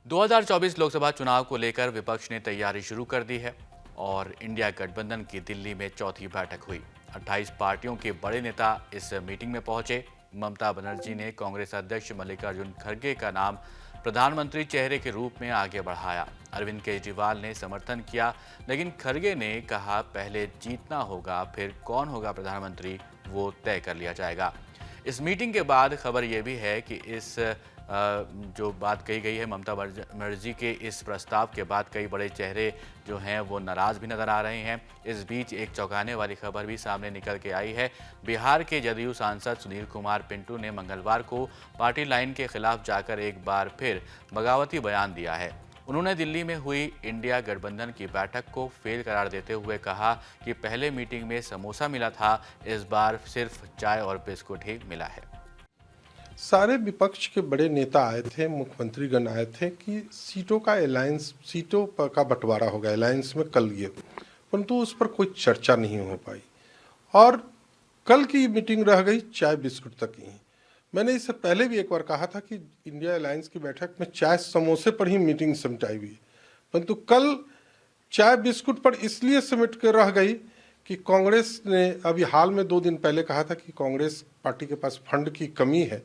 2024 लोकसभा चुनाव को लेकर विपक्ष ने तैयारी शुरू कर दी है और इंडिया गठबंधन की दिल्ली में चौथी बैठक हुई। 28 पार्टियों के बड़े नेता इस मीटिंग में पहुंचे। ममता बनर्जी ने कांग्रेस अध्यक्ष मल्लिकार्जुन खड़गे का नाम प्रधानमंत्री चेहरे के रूप में आगे बढ़ाया। अरविंद केजरीवाल ने समर्थन किया, लेकिन खड़गे ने कहा पहले जीतना होगा, फिर कौन होगा प्रधानमंत्री वो तय कर लिया जाएगा। इस मीटिंग के बाद खबर ये भी है कि इस जो बात कही गई है ममता बनर्जी के इस प्रस्ताव के बाद कई बड़े चेहरे जो हैं वो नाराज भी नजर आ रहे हैं। इस बीच एक चौंकाने वाली खबर भी सामने निकल के आई है। बिहार के जदयू सांसद सुनील कुमार पिंटू ने मंगलवार को पार्टी लाइन के खिलाफ जाकर एक बार फिर बगावती बयान दिया है। उन्होंने दिल्ली में हुई इंडिया गठबंधन की बैठक को फेल करार देते हुए कहा कि पहले मीटिंग में समोसा मिला था, इस बार सिर्फ चाय और बिस्कुट ही मिला है। सारे विपक्ष के बड़े नेता आए थे, मुख्यमंत्रीगण आए थे कि सीटों का अलायंस, सीटों का बंटवारा होगा अलायंस में कल ये, परंतु उस पर कोई चर्चा नहीं हो पाई और कल की मीटिंग रह गई चाय बिस्कुट तक ही। मैंने इससे पहले भी एक बार कहा था कि इंडिया अलायंस की बैठक में चाय समोसे पर ही मीटिंग सिमटाई हुई, परंतु कल चाय बिस्कुट पर इसलिए सिमट कर रह गई कि कांग्रेस ने अभी हाल में 2 दिन पहले कहा था कि कांग्रेस पार्टी के पास फंड की कमी है।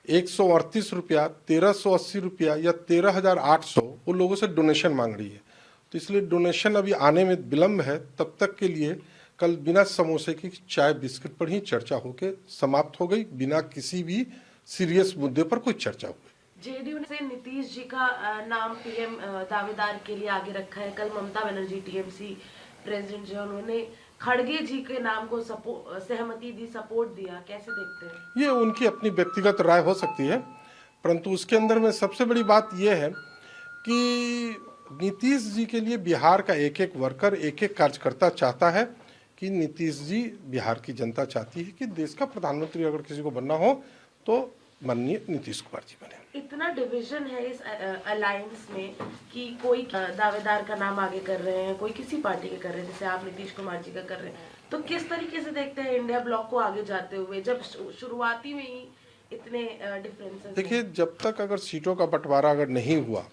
138 रुपया, 1380 रुपया या 13,800 वो लोगों से डोनेशन मांग रही है, तो इसलिए डोनेशन अभी आने में विलम्ब है। तब तक के लिए कल बिना समोसे की चाय बिस्किट पर ही चर्चा होकर समाप्त हो गई, बिना किसी भी सीरियस मुद्दे पर कोई चर्चा हुई। जेडीयू ने नीतीश जी का नाम पीएम दावेदार के लिए आगे रखा है। कल ममता बनर्जी टीएमसी प्रेसिडेंट जो उन्होंने खड़गे जी के नाम को सहमति दी, सपोर्ट दिया, कैसे देखते हैं? ये उनकी अपनी व्यक्तिगत राय हो सकती है, परंतु उसके अंदर में सबसे बड़ी बात यह है कि नीतीश जी के लिए बिहार का एक एक वर्कर, एक एक कार्यकर्ता चाहता है कि नीतीश जी, बिहार की जनता चाहती है कि देश का प्रधानमंत्री अगर किसी को बनना हो तो माननीय नीतीश कुमार जी बने। इतना डिवीजन है इस अलायंस में कि कोई दावेदार का नाम आगे कर रहे हैं, कोई किसी पार्टी के कर रहे हैं, जैसे आप नीतीश कुमार जी का कर रहे हैं, तो किस तरीके से देखते हैं इंडिया ब्लॉक को आगे जाते हुए जब शुरुआती में ही इतने डिफरेंसेस? देखिए, जब तक अगर सीटों का बंटवारा अगर नहीं हुआ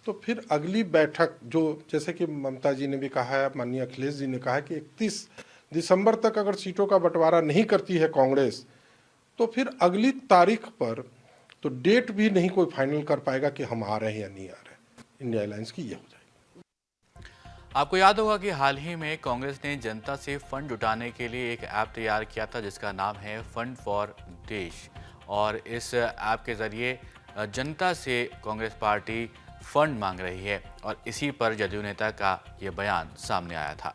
तो फिर अगली बैठक जो, जैसे कि ममता जी ने भी कहा है, माननीय अखिलेश जी ने कहा है कि 31 दिसंबर तक अगर सीटों का बंटवारा नहीं करती है कांग्रेस, तो फिर अगली तारीख पर तो डेट भी नहीं कोई फाइनल कर पाएगा कि हम आ रहे हैं या नहीं आ रहे। इंडिया अलायंस की ये हो जाएगी। आपको याद होगा कि हाल ही में कांग्रेस ने जनता से फंड जुटाने के लिए एक ऐप तैयार किया था जिसका नाम है फंड फॉर देश, और इस ऐप के जरिए जनता से कांग्रेस पार्टी फंड मांग रही है और इसी पर जदयू नेता का ये बयान सामने आया था।